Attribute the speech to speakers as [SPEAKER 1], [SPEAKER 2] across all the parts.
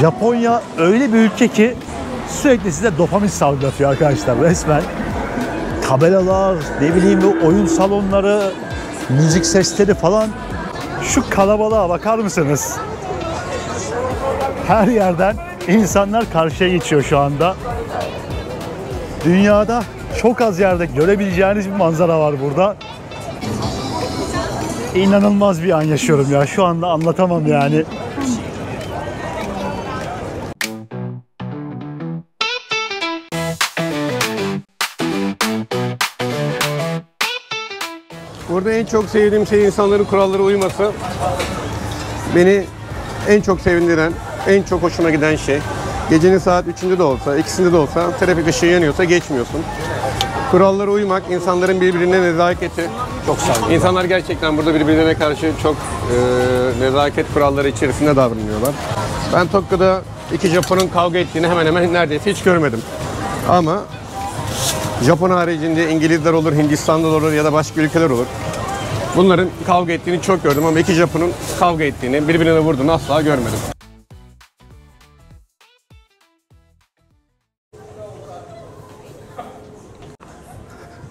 [SPEAKER 1] Japonya öyle bir ülke ki sürekli size dopamin salgılatıyor arkadaşlar resmen. Tabelalar, ne bileyim bu oyun salonları, müzik sesleri falan. Şu kalabalığa bakar mısınız? Her yerden insanlar karşıya geçiyor şu anda. Dünyada çok az yerde görebileceğiniz bir manzara var burada. İnanılmaz bir an yaşıyorum ya. Şu anda anlatamam yani.
[SPEAKER 2] Burada en çok sevdiğim şey insanların kurallara uyması. Beni en çok sevindiren, en çok hoşuma giden şey. Gecenin saat 3'ünde de olsa, 2'sinde de olsa trafik ışığı yanıyorsa geçmiyorsun. Kurallara uymak, insanların birbirine nezaketi. Çok sağ olun. İnsanlar gerçekten burada birbirine karşı çok nezaket kuralları içerisinde davranıyorlar. Ben Tokyo'da iki Japon'un kavga ettiğini hemen hemen neredeyse hiç görmedim. Ama Japon haricinde İngilizler olur, Hindistanlılar olur ya da başka ülkeler olur. Bunların kavga ettiğini çok gördüm ama iki Japon'un kavga ettiğini, birbirine vurduğunu asla görmedim.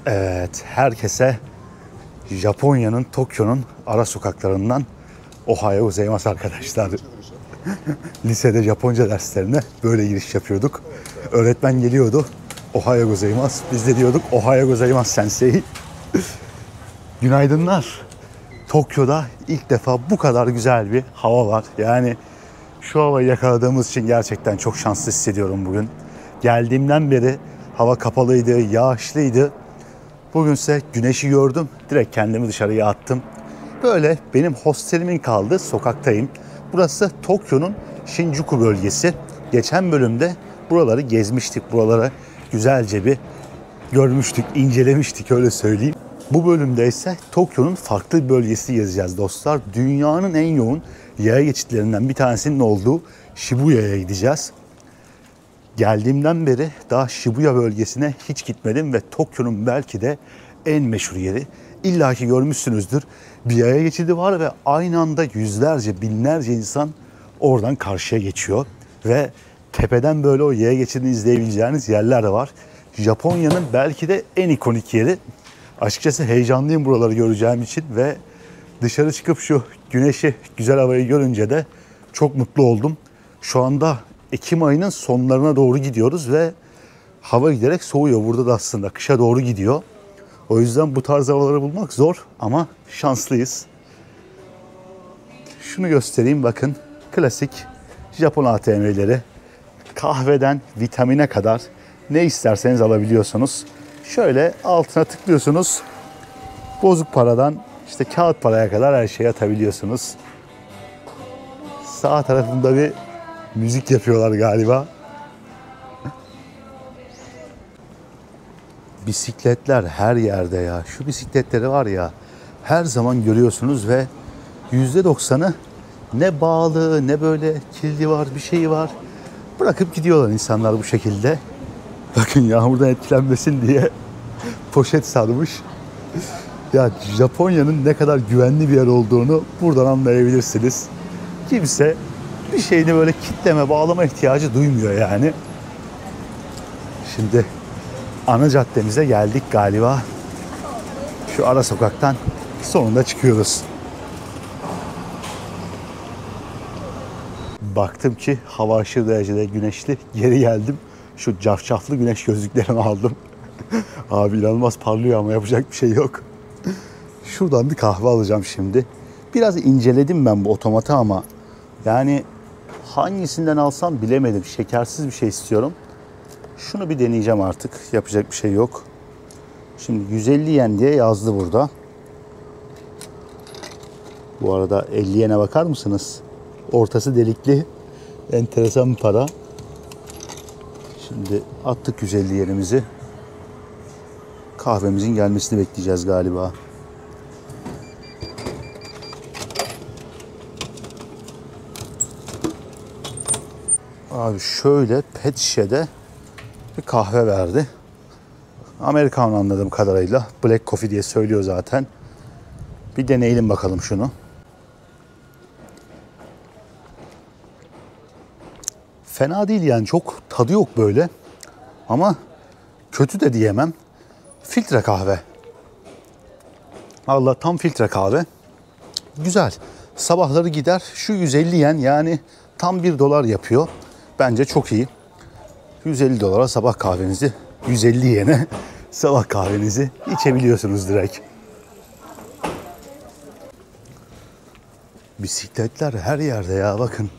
[SPEAKER 1] Evet, herkese Japonya'nın, Tokyo'nun ara sokaklarından Ohayou gozaimasu arkadaşlar. Lisede Japonca derslerine böyle giriş yapıyorduk. Öğretmen geliyordu. Ohayou gozaimasu. Biz de diyorduk Ohayou gozaimasu sensei. Günaydınlar. Tokyo'da ilk defa bu kadar güzel bir hava var. Yani şu havayı yakaladığımız için gerçekten çok şanslı hissediyorum bugün. Geldiğimden beri hava kapalıydı, yağışlıydı. Bugünse güneşi gördüm. Direkt kendimi dışarıya attım. Böyle benim hostelimin kaldığı sokaktayım. Burası Tokyo'nun Shinjuku bölgesi. Geçen bölümde buraları gezmiştik. Buraları güzelce bir görmüştük, incelemiştik öyle söyleyeyim. Bu bölümde ise Tokyo'nun farklı bir bölgesini gezeceğiz dostlar. Dünyanın en yoğun yaya geçitlerinden bir tanesinin olduğu Shibuya'ya gideceğiz. Geldiğimden beri daha Shibuya bölgesine hiç gitmedim ve Tokyo'nun belki de en meşhur yeri. İlla ki görmüşsünüzdür. Bir yaya geçidi var ve aynı anda yüzlerce, binlerce insan oradan karşıya geçiyor. Ve tepeden böyle o yaya geçidini izleyebileceğiniz yerler de var. Japonya'nın belki de en ikonik yeri. Açıkçası heyecanlıyım buraları göreceğim için ve dışarı çıkıp şu güneşi, güzel havayı görünce de çok mutlu oldum. Şu anda Ekim ayının sonlarına doğru gidiyoruz ve hava giderek soğuyor. Burada da aslında kışa doğru gidiyor. O yüzden bu tarz havaları bulmak zor ama şanslıyız. Şunu göstereyim bakın. Klasik Japon ATM'leri. Kahveden vitamine kadar ne isterseniz alabiliyorsunuz. Şöyle altına tıklıyorsunuz. Bozuk paradan işte kağıt paraya kadar her şeyi atabiliyorsunuz. Sağ tarafında bir müzik yapıyorlar galiba. Bisikletler her yerde ya. Şu bisikletleri var ya her zaman görüyorsunuz ve %90'ı ne bağlı ne böyle kilidi var bir şeyi var. Bırakıp gidiyorlar insanlar bu şekilde. Bakın yağmurdan etkilenmesin diye poşet sarmış. Ya Japonya'nın ne kadar güvenli bir yer olduğunu buradan anlayabilirsiniz. Kimse bir şeyini böyle kitleme, bağlama ihtiyacı duymuyor yani. Şimdi ana caddemize geldik galiba. Şu ara sokaktan sonunda çıkıyoruz. Baktım ki hava aşırı derecede güneşli. Geri geldim. Şu cafcaflı güneş gözlüklerimi aldım. Abi inanılmaz parlıyor ama yapacak bir şey yok. Şuradan bir kahve alacağım şimdi. Biraz inceledim ben bu otomatı ama yani hangisinden alsam bilemedim. Şekersiz bir şey istiyorum. Şunu bir deneyeceğim artık. Yapacak bir şey yok. Şimdi 150 yen diye yazdı burada. Bu arada 50 yene bakar mısınız? Ortası delikli. Enteresan bir para. Şimdi attık 150 yenimizi. Kahvemizin gelmesini bekleyeceğiz galiba. Abi şöyle pet şişede bir kahve verdi. Americano anladığım kadarıyla. Black Coffee diye söylüyor zaten. Bir deneyelim bakalım şunu. Fena değil yani, çok tadı yok böyle. Ama kötü de diyemem. Filtre kahve. Allah, tam filtre kahve. Güzel. Sabahları gider. Şu 150 yen, yani tam $1 yapıyor. Bence çok iyi. 150 dolara sabah kahvenizi, 150 yene sabah kahvenizi içebiliyorsunuz direkt. Bisikletler her yerde ya, bakın.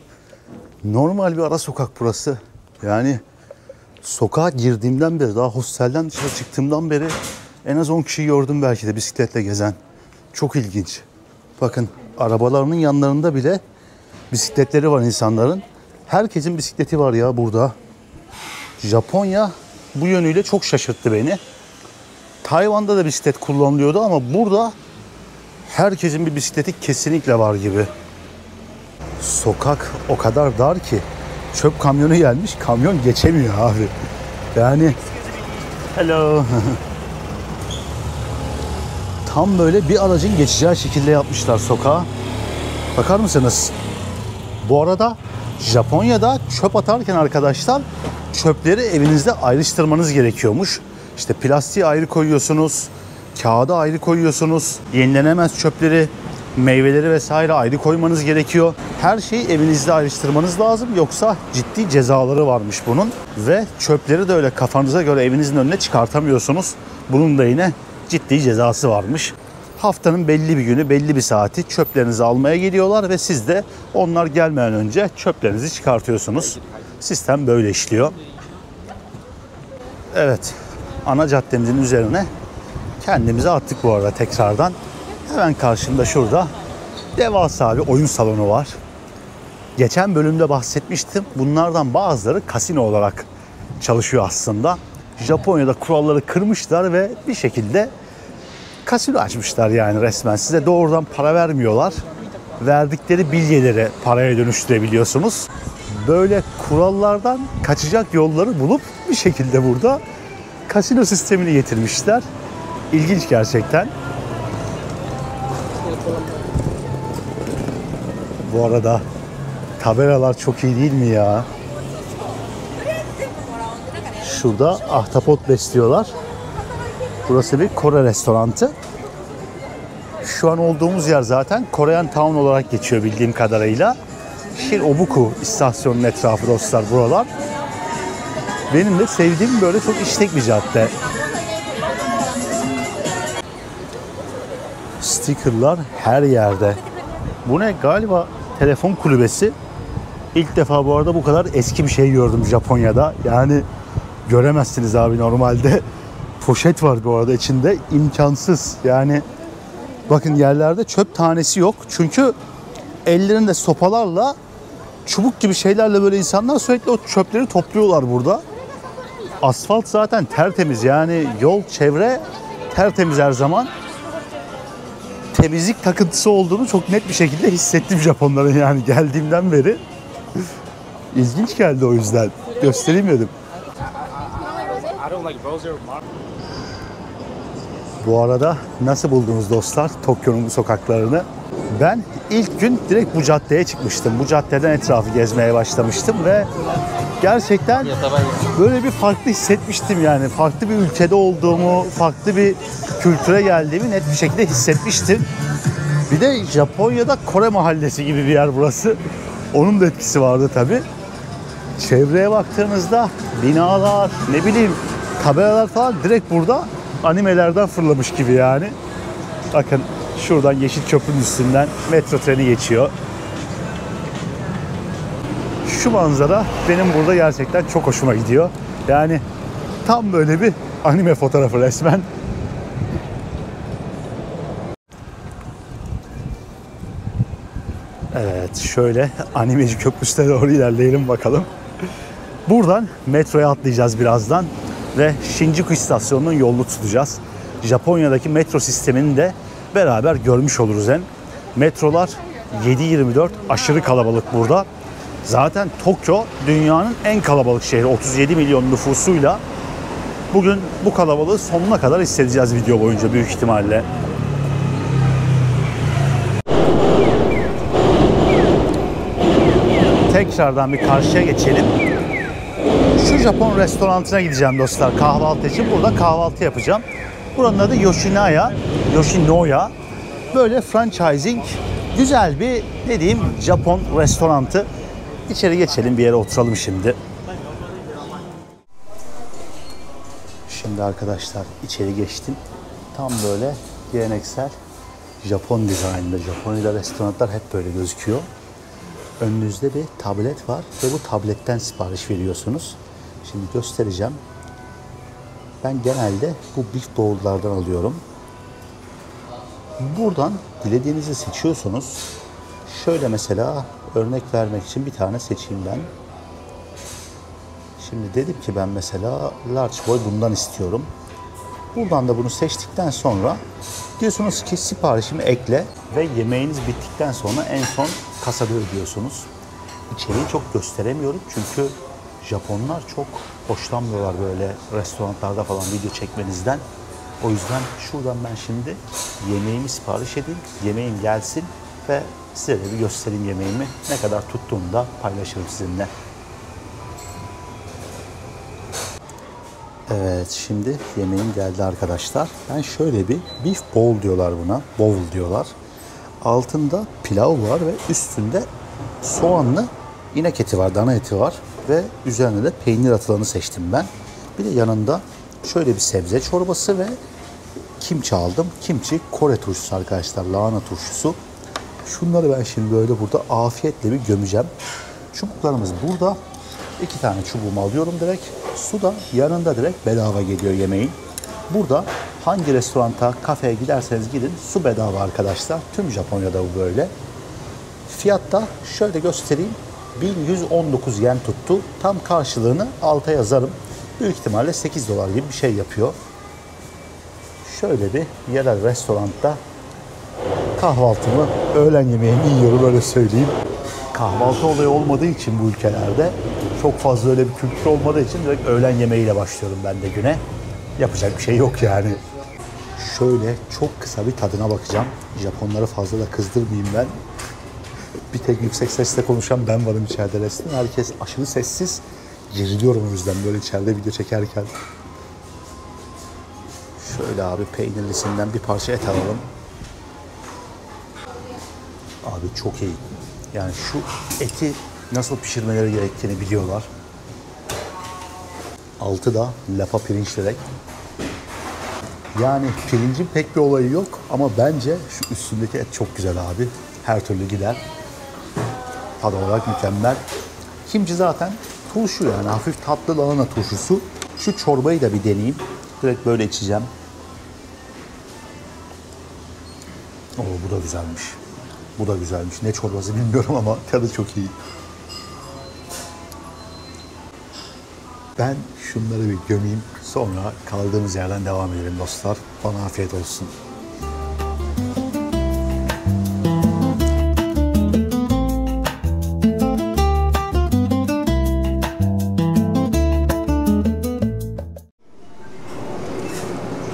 [SPEAKER 1] Normal bir ara sokak burası. Yani sokağa girdiğimden beri, daha hostelden dışarı çıktığımdan beri en az 10 kişi gördüm belki de bisikletle gezen. Çok ilginç. Bakın, arabalarının yanlarında bile bisikletleri var insanların. Herkesin bisikleti var ya burada. Japonya bu yönüyle çok şaşırttı beni. Tayvan'da da bisiklet kullanılıyordu ama burada herkesin bir bisikleti kesinlikle var gibi. Sokak o kadar dar ki çöp kamyonu gelmiş, kamyon geçemiyor abi. Yani hello. Tam böyle bir aracın geçeceği şekilde yapmışlar sokağı. Bakar mısınız? Bu arada Japonya'da çöp atarken arkadaşlar, çöpleri evinizde ayrıştırmanız gerekiyormuş. İşte plastiği ayrı koyuyorsunuz, kağıdı ayrı koyuyorsunuz, yenilenemez çöpleri, meyveleri vesaire ayrı koymanız gerekiyor. Her şeyi evinizde ayrıştırmanız lazım, yoksa ciddi cezaları varmış bunun. Ve çöpleri de öyle kafanıza göre evinizin önüne çıkartamıyorsunuz. Bunun da yine ciddi cezası varmış. Haftanın belli bir günü, belli bir saati çöplerinizi almaya geliyorlar ve siz de onlar gelmeden önce çöplerinizi çıkartıyorsunuz. Sistem böyle işliyor. Evet, ana caddemizin üzerine kendimizi attık bu arada tekrardan. Hemen karşımda şurada devasa bir oyun salonu var. Geçen bölümde bahsetmiştim. Bunlardan bazıları kasino olarak çalışıyor aslında. Japonya'da kuralları kırmışlar ve bir şekilde kasino açmışlar yani resmen. Size doğrudan para vermiyorlar. Verdikleri bilyeleri paraya dönüştürebiliyorsunuz. Böyle kurallardan kaçacak yolları bulup bir şekilde burada kasino sistemini getirmişler. İlginç gerçekten. Bu arada tabelalar çok iyi değil mi ya? Şurada ahtapot besliyorlar. Burası bir Kore restoranı. Şu an olduğumuz yer zaten Korean Town olarak geçiyor bildiğim kadarıyla. Shin-Obuku istasyonunun etrafı dostlar buralar. Benim de sevdiğim böyle çok işlek bir cadde. Stickerlar her yerde. Bu ne? Galiba telefon kulübesi. İlk defa bu arada bu kadar eski bir şey gördüm Japonya'da. Yani göremezsiniz abi normalde. Poşet var bu arada içinde. İmkansız. Yani bakın, yerlerde çöp tanesi yok. Çünkü ellerinde sopalarla, çubuk gibi şeylerle böyle insanlar sürekli o çöpleri topluyorlar burada. Asfalt zaten tertemiz. Yani yol, çevre tertemiz her zaman. Temizlik takıntısı olduğunu çok net bir şekilde hissettim Japonların yani geldiğimden beri. İlginç geldi o yüzden. Göstereyim dedim. Bu arada nasıl buldunuz dostlar Tokyo'nun bu sokaklarını? Ben ilk gün direkt bu caddeye çıkmıştım. Bu caddeden etrafı gezmeye başlamıştım ve gerçekten böyle bir farklı hissetmiştim yani. Farklı bir ülkede olduğumu, farklı bir kültüre geldiğimi net bir şekilde hissetmiştim. Bir de Japonya'da Kore mahallesi gibi bir yer burası. Onun da etkisi vardı tabii. Çevreye baktığınızda binalar, ne bileyim tabelalar falan direkt burada animelerden fırlamış gibi yani. Bakın şuradan yeşil köprünün üstünden metro treni geçiyor. Şu manzara benim burada gerçekten çok hoşuma gidiyor. Yani tam böyle bir anime fotoğrafı resmen. Evet, şöyle animeci köprüsüne doğru ilerleyelim bakalım. Buradan metroya atlayacağız birazdan ve Shinjuku istasyonunun yolunu tutacağız. Japonya'daki metro sistemini de beraber görmüş oluruz hem. Metrolar 7/24 aşırı kalabalık burada. Zaten Tokyo dünyanın en kalabalık şehri, 37 milyon nüfusuyla. Bugün bu kalabalığı sonuna kadar hissedeceğiz video boyunca büyük ihtimalle. tekrardan bir karşıya geçelim. Şu Japon restoranına gideceğim dostlar kahvaltı için. Burada kahvaltı yapacağım. Buranın adı Yoshinoya. Böyle franchising güzel bir ne diyeyim Japon restoranı. İçeri geçelim bir yere oturalım şimdi. Şimdi arkadaşlar içeri geçtim. Tam böyle geleneksel Japon dizaynında. Japonya'da restoranlar hep böyle gözüküyor. Önünüzde bir tablet var ve bu tabletten sipariş veriyorsunuz. Şimdi göstereceğim. Ben genelde bu beef bowl'lardan alıyorum. Buradan dilediğinizi seçiyorsunuz. Şöyle mesela örnek vermek için bir tane seçeyim ben. Şimdi dedim ki ben mesela large boy bundan istiyorum. Buradan da bunu seçtikten sonra diyorsunuz ki siparişimi ekle ve yemeğiniz bittikten sonra en son kasada ödüyorsunuz. İçeriği çok gösteremiyorum çünkü Japonlar çok hoşlanmıyorlar böyle restoranlarda falan video çekmenizden. O yüzden şuradan ben şimdi yemeğimi sipariş edeyim, yemeğim gelsin ve size de bir göstereyim yemeğimi. Ne kadar tuttuğunu da paylaşırım sizinle. Evet, şimdi yemeğim geldi arkadaşlar. Ben şöyle bir beef bowl diyorlar buna. Bowl diyorlar. Altında pilav var ve üstünde soğanlı inek eti var, dana eti var. Ve üzerine de peynir atılanı seçtim ben. Bir de yanında şöyle bir sebze çorbası ve kimchi aldım. Kimchi Kore turşusu arkadaşlar, lahana turşusu. Şunları ben şimdi böyle burada afiyetle bir gömeceğim. Çubuklarımız burada. 2 tane çubuğumu alıyorum direkt. Su da yanında direkt bedava geliyor yemeğin. Burada hangi restoranta, kafeye giderseniz gidin su bedava arkadaşlar. Tüm Japonya'da bu böyle. Fiyatta şöyle göstereyim. 1119 yen tuttu. Tam karşılığını alta yazarım. Büyük ihtimalle 8 dolar gibi bir şey yapıyor. Şöyle bir yerel restoranda kahvaltımı, öğlen yemeğimi yiyorum öyle söyleyeyim. Kahvaltı olayı olmadığı için bu ülkelerde çok fazla öyle bir kültür olmadığı için direkt öğlen yemeğiyle başlıyorum ben de güne. Yapacak bir şey yok yani. Şöyle çok kısa bir tadına bakacağım. Japonları fazla da kızdırmayayım ben. Bir tek yüksek sesle konuşan ben varım içeride resmen. Herkes aşırı sessiz. Geriliyorum o yüzden böyle içeride video çekerken. Şöyle abi peynirlisinden bir parça et alalım. Abi çok iyi. Yani şu eti nasıl pişirmeleri gerektiğini biliyorlar. Altı da lapa pirinç direkt. Yani pirincin pek bir olayı yok ama bence şu üstündeki et çok güzel abi. Her türlü gider. Tad olarak mükemmel. Kimchi zaten turşu yani hafif tatlı lahana turşusu. Şu çorbayı da bir deneyeyim. Direkt böyle içeceğim. Oo, bu da güzelmiş. Bu da güzelmiş. Ne çorbası bilmiyorum ama tadı çok iyi. Ben şunları bir gömeyim. Sonra kaldığımız yerden devam edelim dostlar. Bana afiyet olsun.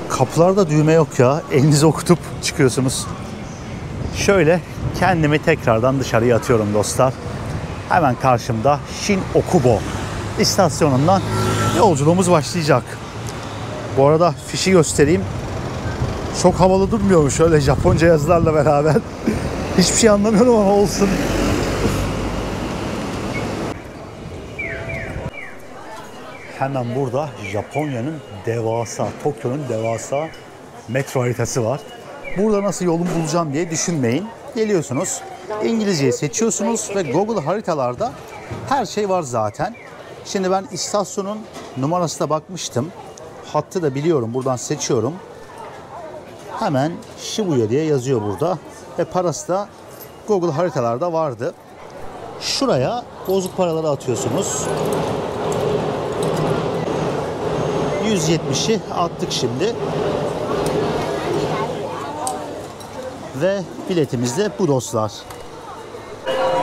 [SPEAKER 1] Kapılarda düğme yok ya. Elinizi okutup çıkıyorsunuz. Şöyle kendimi tekrardan dışarıya atıyorum dostlar. Hemen karşımda Shin-Okubo istasyonundan yolculuğumuz başlayacak. Bu arada fişi göstereyim. Çok havalı durmuyor mu şöyle Japonca yazılarla beraber? Hiçbir şey anlamıyorum ama olsun. Hemen burada Japonya'nın devasa, Tokyo'nun devasa metro haritası var. Burada nasıl yolumu bulacağım diye düşünmeyin. Geliyorsunuz, İngilizceyi seçiyorsunuz ve Google haritalarda her şey var zaten. Şimdi ben istasyonun numarasına bakmıştım. Hattı da biliyorum. Buradan seçiyorum. Hemen Shibuya diye yazıyor burada. Ve parası da Google haritalarda vardı. Şuraya bozuk paraları atıyorsunuz. 170'i attık şimdi. Ve biletimiz de bu dostlar.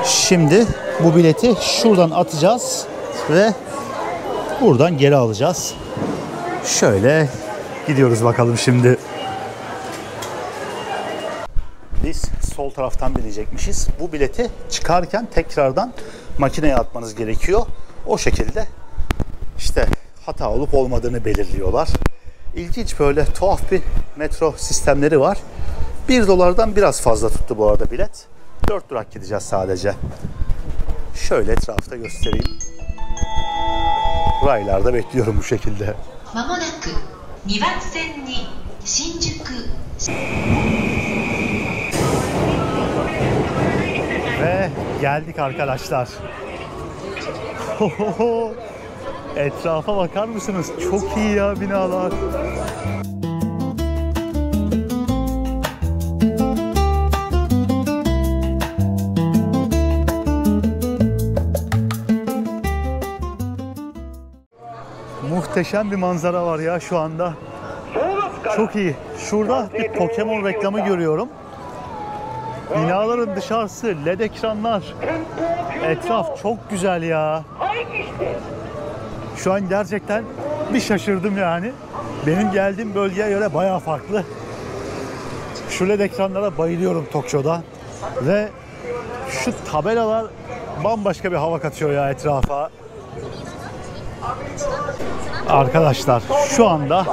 [SPEAKER 1] Şimdi bu bileti şuradan atacağız ve buradan geri alacağız. Şöyle gidiyoruz bakalım şimdi. Biz sol taraftan binecekmişiz. Bu bileti çıkarken tekrardan makineye atmanız gerekiyor. O şekilde işte hata olup olmadığını belirliyorlar. İlginç böyle tuhaf bir metro sistemleri var. 1 dolardan biraz fazla tuttu bu arada bilet. 4 durak gideceğiz sadece. Şöyle etrafta göstereyim. Raylarda bekliyorum bu şekilde.
[SPEAKER 3] まもなく2番線に新宿
[SPEAKER 1] Ve geldik arkadaşlar. Etrafa bakar mısınız? Çok iyi ya binalar. Muhteşem bir manzara var ya şu anda. Çok iyi. Şurada bir Pokemon reklamı görüyorum. Binaların dışarısı, LED ekranlar. Etraf çok güzel ya. Şu an gerçekten bir şaşırdım yani. Benim geldiğim bölgeye göre bayağı farklı. Şu LED ekranlara bayılıyorum Tokyo'da. Ve şu tabelalar bambaşka bir hava katıyor ya etrafa. Arkadaşlar şu anda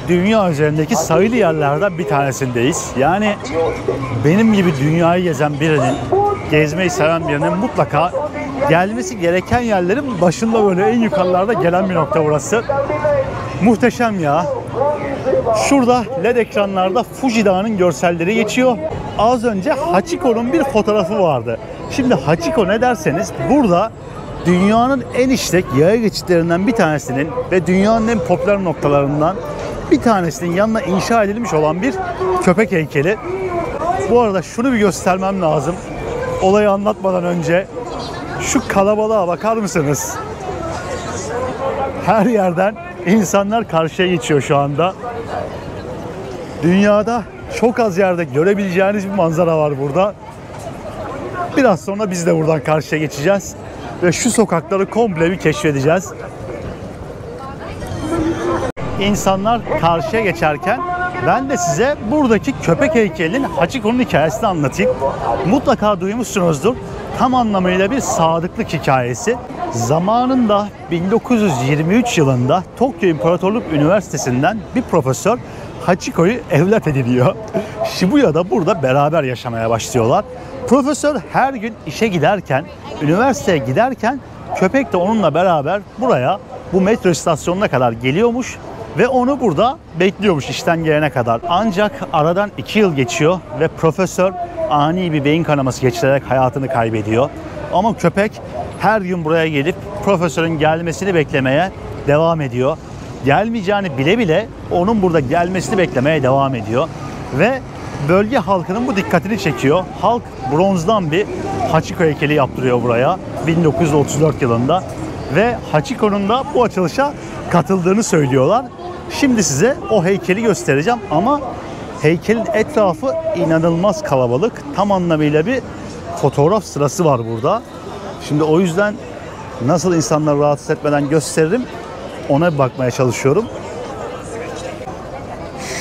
[SPEAKER 1] dünya üzerindeki sayılı yerlerden bir tanesindeyiz. Yani benim gibi dünyayı gezen birinin, gezmeyi seven birinin mutlaka gelmesi gereken yerlerin başında böyle en yukarılarda gelen bir nokta burası. Muhteşem ya. Şurada LED ekranlarda Fuji Dağı'nın görselleri geçiyor. Az önce Hachiko'nun bir fotoğrafı vardı. Şimdi Hachiko ne derseniz burada dünyanın en işlek yaya geçitlerinden bir tanesinin ve dünyanın en popüler noktalarından bir tanesinin yanına inşa edilmiş olan bir köpek heykeli. Bu arada şunu bir göstermem lazım. Olayı anlatmadan önce şu kalabalığa bakar mısınız? Her yerden insanlar karşıya geçiyor şu anda. Dünyada çok az yerde görebileceğiniz bir manzara var burada. Biraz sonra biz de buradan karşıya geçeceğiz ve şu sokakları komple bir keşfedeceğiz. İnsanlar karşıya geçerken ben de size buradaki köpek heykelinin Hachiko'nun hikayesini anlatayım. Mutlaka duymuşsunuzdur. Tam anlamıyla bir sadıklık hikayesi. Zamanında 1923 yılında Tokyo İmparatorluk Üniversitesi'nden bir profesör Hachiko'yu evlat ediniyor. Shibuya'da burada beraber yaşamaya başlıyorlar. Profesör her gün işe giderken, üniversiteye giderken köpek de onunla beraber buraya, bu metro istasyonuna kadar geliyormuş ve onu burada bekliyormuş işten gelene kadar. Ancak aradan 2 yıl geçiyor ve profesör ani bir beyin kanaması geçirerek hayatını kaybediyor. Ama köpek her gün buraya gelip profesörün gelmesini beklemeye devam ediyor. Gelmeyeceğini bile bile onun burada gelmesini beklemeye devam ediyor. Ve bölge halkının bu dikkatini çekiyor. Halk bronzdan bir Hachiko heykeli yaptırıyor buraya 1934 yılında. Ve Hachiko'nun da bu açılışa katıldığını söylüyorlar. Şimdi size o heykeli göstereceğim ama heykelin etrafı inanılmaz kalabalık. Tam anlamıyla bir fotoğraf sırası var burada. Şimdi o yüzden nasıl insanları rahatsız etmeden gösteririm ona bir bakmaya çalışıyorum.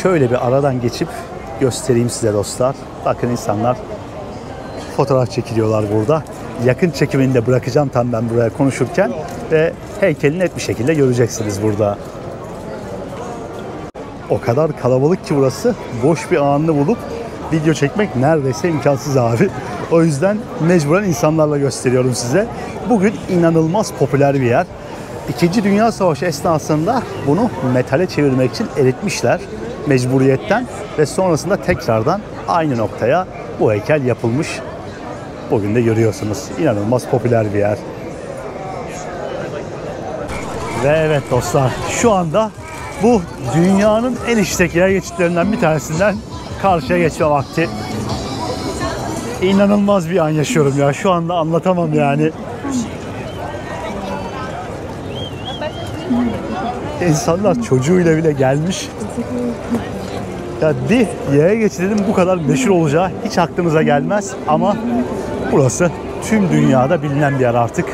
[SPEAKER 1] Şöyle bir aradan geçip göstereyim size dostlar. Bakın insanlar fotoğraf çekiliyorlar burada. Yakın çekimini de bırakacağım tam ben buraya konuşurken ve heykeli net bir şekilde göreceksiniz burada. O kadar kalabalık ki burası, boş bir anını bulup video çekmek neredeyse imkansız abi. O yüzden mecburen insanlarla gösteriyorum size. Bugün inanılmaz popüler bir yer. İkinci Dünya Savaşı esnasında bunu metale çevirmek için eritmişler mecburiyetten ve sonrasında tekrardan aynı noktaya bu heykel yapılmış. Bugün de görüyorsunuz. İnanılmaz popüler bir yer. Ve evet dostlar, şu anda bu dünyanın en işlek yer geçitlerinden bir tanesinden karşıya geçme vakti. İnanılmaz bir an yaşıyorum ya. Şu anda anlatamam yani. İnsanlar çocuğuyla bile gelmiş. Ya bir yaya geçidinin bu kadar meşhur olacağı hiç aklınıza gelmez ama burası tüm dünyada bilinen bir yer artık.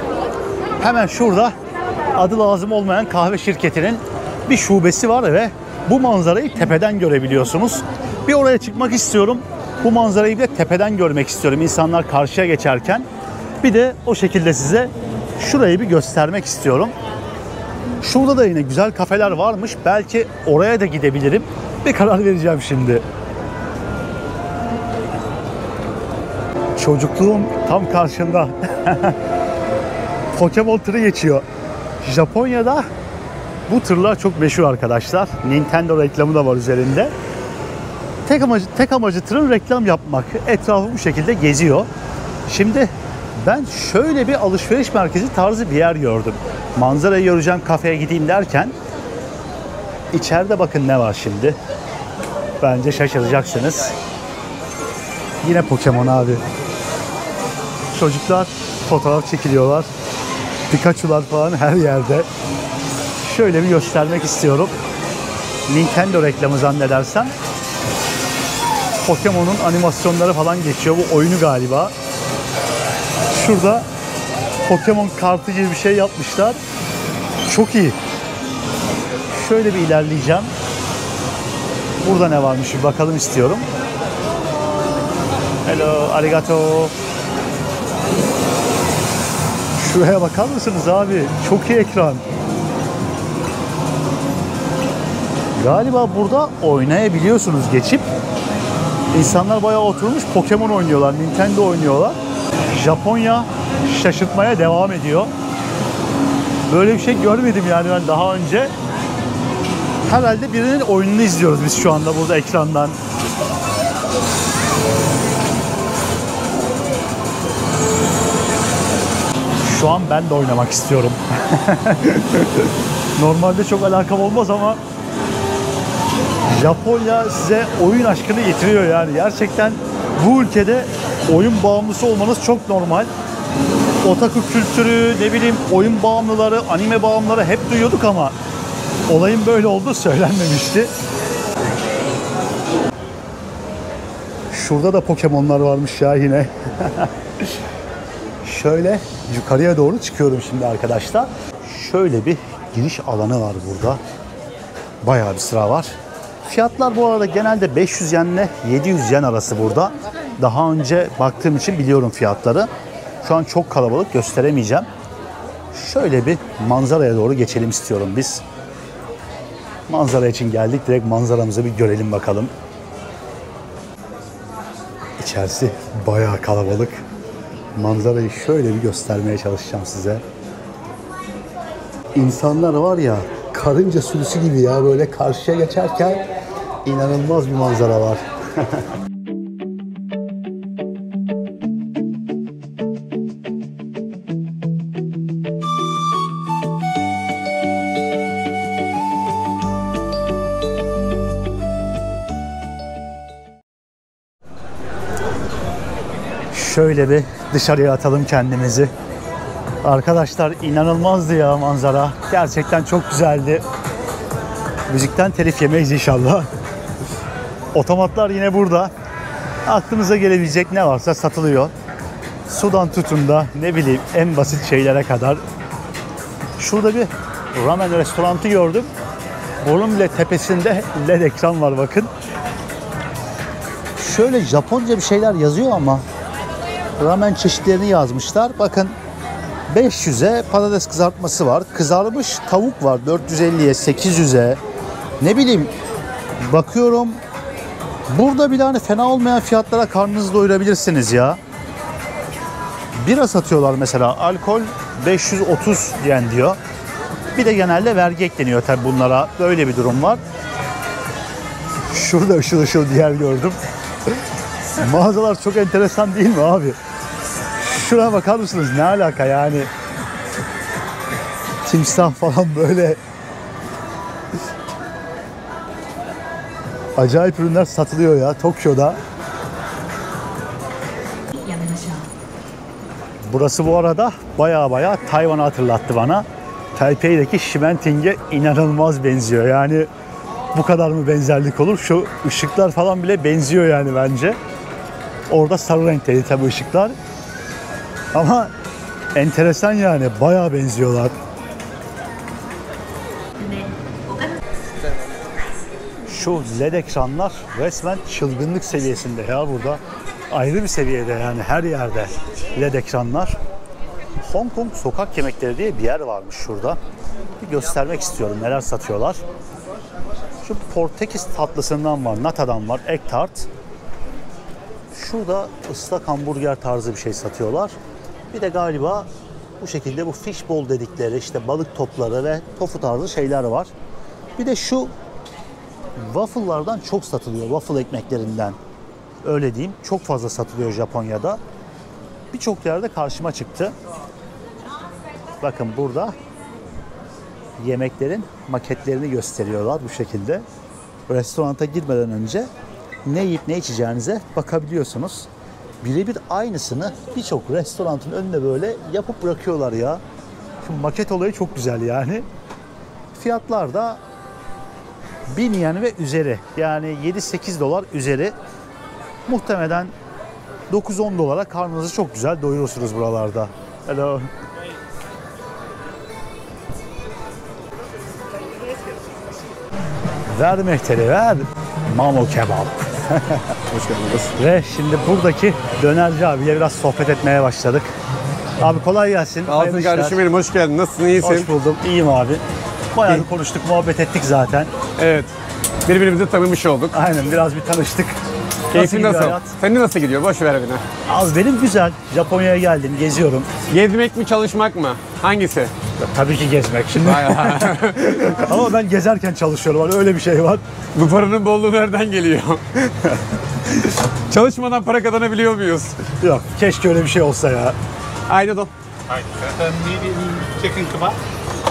[SPEAKER 1] Hemen şurada adı lazım olmayan kahve şirketinin bir şubesi var ve bu manzarayı tepeden görebiliyorsunuz. Bir oraya çıkmak istiyorum. Bu manzarayı bile tepeden görmek istiyorum insanlar karşıya geçerken. Bir de o şekilde size şurayı bir göstermek istiyorum. Şurada da yine güzel kafeler varmış. Belki oraya da gidebilirim. Bir karar vereceğim şimdi. Çocukluğum tam karşında. Pokemon tırı geçiyor. Japonya'da bu tırlar çok meşhur arkadaşlar. Nintendo reklamı da var üzerinde. Tek amacı tırın reklam yapmak. Etrafı bu şekilde geziyor. Şimdi ben şöyle bir alışveriş merkezi tarzı bir yer gördüm. Manzarayı göreceğim, kafeye gideyim derken içeride bakın ne var şimdi. Bence şaşıracaksınız. Yine Pokemon abi. Çocuklar fotoğraf çekiliyorlar. Pikachu'lar falan her yerde. Şöyle bir göstermek istiyorum. Nintendo reklamı zannedersem. Pokemon'un animasyonları falan geçiyor. Bu oyunu galiba. Şurada Pokemon kartı gibi bir şey yapmışlar. Çok iyi. Şöyle bir ilerleyeceğim. Burada ne varmış bir bakalım istiyorum. Hello, arigato. Şuraya bakar mısınız abi? Çok iyi ekran. Galiba burada oynayabiliyorsunuz geçip. İnsanlar bayağı oturmuş Pokemon oynuyorlar, Nintendo oynuyorlar. Japonya şaşırtmaya devam ediyor. Böyle bir şey görmedim yani ben daha önce. Herhalde birinin oyununu izliyoruz biz şu anda burada ekrandan. Şu an ben de oynamak istiyorum. Normalde çok alakam olmaz ama Japonya size oyun aşkını getiriyor yani. Gerçekten bu ülkede oyun bağımlısı olmanız çok normal. Otaku kültürü, ne bileyim oyun bağımlıları, anime bağımlıları hep duyuyorduk ama olayın böyle olduğu söylenmemişti. Şurada da Pokemon'lar varmış ya yine. Şöyle yukarıya doğru çıkıyorum şimdi arkadaşlar. Şöyle bir giriş alanı var burada. Bayağı bir sıra var. Fiyatlar bu arada genelde 500 yen ile 700 yen arası burada. Daha önce baktığım için biliyorum fiyatları. Şu an çok kalabalık, gösteremeyeceğim. Şöyle bir manzaraya doğru geçelim istiyorum biz. Manzara için geldik. Direkt manzaramızı bir görelim bakalım. İçerisi bayağı kalabalık. Manzarayı şöyle bir göstermeye çalışacağım size. İnsanlar var ya, karınca sürüsü gibi ya, böyle karşıya geçerken inanılmaz bir manzara var. Şöyle bir dışarıya atalım kendimizi. Arkadaşlar inanılmazdı ya manzara. Gerçekten çok güzeldi. Müzikten telif yemeyiz inşallah. Otomatlar yine burada. Aklınıza gelebilecek ne varsa satılıyor. Sudan tutun da ne bileyim en basit şeylere kadar. Şurada bir ramen restoranı gördüm. Bunun bile tepesinde LED ekran var bakın. Şöyle Japonca bir şeyler yazıyor ama ramen çeşitlerini yazmışlar. Bakın 500'e patates kızartması var. Kızarmış tavuk var 450'ye, 800'e. Ne bileyim bakıyorum. Burada bile hani fena olmayan fiyatlara karnınızı doyurabilirsiniz ya. Bira satıyorlar mesela. Alkol 530 yen diyor. Bir de genelde vergi ekleniyor tabi bunlara. Böyle bir durum var. Şurada ışıl ışıl bir yer gördüm. Mağazalar çok enteresan değil mi abi? Şuraya bakar mısınız? Ne alaka yani? Timsah falan böyle. Acayip ürünler satılıyor ya Tokyo'da. Burası bu arada baya Tayvan'ı hatırlattı bana. Taipei'deki Ximending'e inanılmaz benziyor. Yani bu kadar mı benzerlik olur? Şu ışıklar falan bile benziyor yani bence. Orada sarı renkteydi tabii ışıklar. Ama enteresan yani. Bayağı benziyorlar. Şu LED ekranlar resmen çılgınlık seviyesinde ya burada. Ayrı bir seviyede yani her yerde LED ekranlar. Hong Kong sokak yemekleri diye bir yer varmış şurada. Bir göstermek istiyorum neler satıyorlar. Şu Portekiz tatlısından var, natadan var, egg tart. Şurada ıslak hamburger tarzı bir şey satıyorlar. Bir de galiba bu şekilde bu fish ball dedikleri işte balık topları ve tofu tarzı şeyler var. Bir de şu waffle'lardan çok satılıyor, waffle ekmeklerinden. Öyle diyeyim, çok fazla satılıyor Japonya'da. Birçok yerde karşıma çıktı. Bakın burada yemeklerin maketlerini gösteriyorlar bu şekilde. Restoranta girmeden önce ne yiyip ne içeceğinize bakabiliyorsunuz. Birebir aynısını birçok restoranın önüne böyle yapıp bırakıyorlar ya. Şu maket olayı çok güzel yani. Fiyatlar da 1000 yen ve üzeri. Yani 7-8 dolar üzeri. Muhtemelen 9-10 dolara karnınızı çok güzel doyurursunuz buralarda. Hello. Ver mehteri ver. Mamo kebap.
[SPEAKER 2] Hoş geldiniz.
[SPEAKER 1] Ve şimdi buradaki dönerci abiyle biraz sohbet etmeye başladık. Abi kolay gelsin.
[SPEAKER 2] Altın
[SPEAKER 1] Hayırlı işler.
[SPEAKER 2] kardeşim benim, hoş geldin. Nasılsın, iyisin?
[SPEAKER 1] Hoş buldum. İyiyim abi. Bayağı bir konuştuk, muhabbet ettik zaten.
[SPEAKER 2] Evet. Birbirimizi tanımış olduk.
[SPEAKER 1] Aynen biraz bir tanıştık.
[SPEAKER 2] Keyfin
[SPEAKER 1] gidiyor
[SPEAKER 2] nasıl?
[SPEAKER 1] hayat?
[SPEAKER 2] Senin nasıl gidiyor? Boş ver beni.
[SPEAKER 1] Az benim güzel. Japonya'ya geldim, geziyorum.
[SPEAKER 2] Gezmek mi, çalışmak mı? Hangisi?
[SPEAKER 1] Ya, tabii ki gezmek şimdi. Ama ben gezerken çalışıyorum. Hani öyle bir şey var.
[SPEAKER 2] Bu paranın bolluğu nereden geliyor? Çalışmadan para kazanabiliyor muyuz?
[SPEAKER 1] Yok, keşke öyle bir şey olsa ya.
[SPEAKER 2] Aynen o.
[SPEAKER 4] Medium chicken kebab.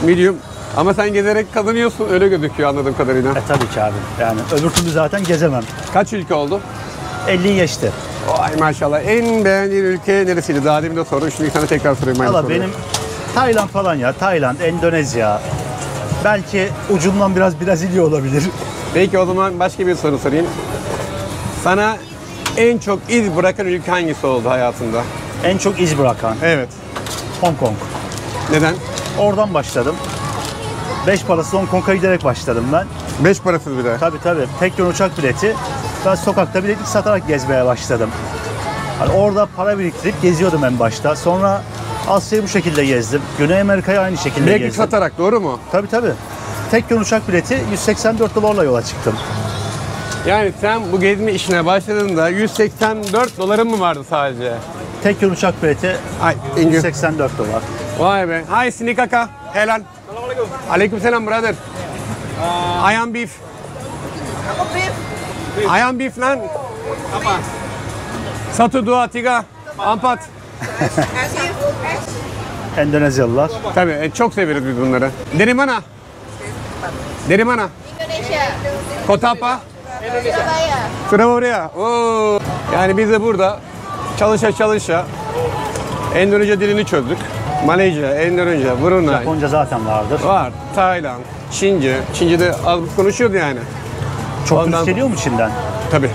[SPEAKER 2] Medium. Ama sen gezerek kazanıyorsun, öyle gözüküyor anladığım kadarıyla.
[SPEAKER 1] Tabii ki abi. Yani öbür türlü zaten gezemem.
[SPEAKER 2] Kaç ülke oldu?
[SPEAKER 1] 50'yi geçti.
[SPEAKER 2] Vay maşallah. En beğendiğin ülke neresiydi? Daha demin de sordum. Şimdi sana tekrar sorayım. aynı
[SPEAKER 1] Valla
[SPEAKER 2] soruyu.
[SPEAKER 1] benim Tayland falan ya. Tayland, Endonezya. Belki ucundan biraz Brezilya olabilir.
[SPEAKER 2] Peki o zaman başka bir soru sorayım. Sana en çok iz bırakan ülke hangisi oldu hayatında?
[SPEAKER 1] En çok iz bırakan
[SPEAKER 2] Evet.
[SPEAKER 1] Hong Kong.
[SPEAKER 2] Neden?
[SPEAKER 1] Oradan başladım. 5 parası Hong Kong'a giderek başladım ben.
[SPEAKER 2] 5 parasız bir de.
[SPEAKER 1] Tabii. Tek yön uçak bileti. Ben sokakta biletlik satarak gezmeye başladım. Hani orada para biriktirip geziyordum en başta. Sonra Asya'yı bu şekilde gezdim. Güney Amerika'yı aynı şekilde
[SPEAKER 2] Biletlik
[SPEAKER 1] gezdim.
[SPEAKER 2] satarak, doğru mu?
[SPEAKER 1] Tabii. Tek yön uçak bileti 184 dolarla yola çıktım.
[SPEAKER 2] Yani sen bu gezme işine başladığında 184 doların mı vardı sadece?
[SPEAKER 1] Tek yön uçak bileti
[SPEAKER 2] Ay, İngiliz.
[SPEAKER 1] 184 dolar.
[SPEAKER 2] Vay be. Hi Sinikaka. Helal. Aleykümselam brother. Ayam beef. Ayam beef lan. Satu dua tiga. Ampat.
[SPEAKER 1] Endonezyalılar.
[SPEAKER 2] Tabii çok severiz biz bunları. Dari mana? Dari mana?
[SPEAKER 5] Indonesia.
[SPEAKER 2] Kota apa?
[SPEAKER 5] Surabaya.
[SPEAKER 2] Surabaya. Oo. Yani biz de burada çalışa Endonezya dilini çözdük. Malezya, Endonezya, Brunei.
[SPEAKER 1] Japonca zaten vardır.
[SPEAKER 2] Var. Tayland, Çince. Çince'de az konuşuyordu yani.
[SPEAKER 1] Çok
[SPEAKER 2] Ondan-
[SPEAKER 1] turist geliyor mu Çin'den?
[SPEAKER 2] Tabii.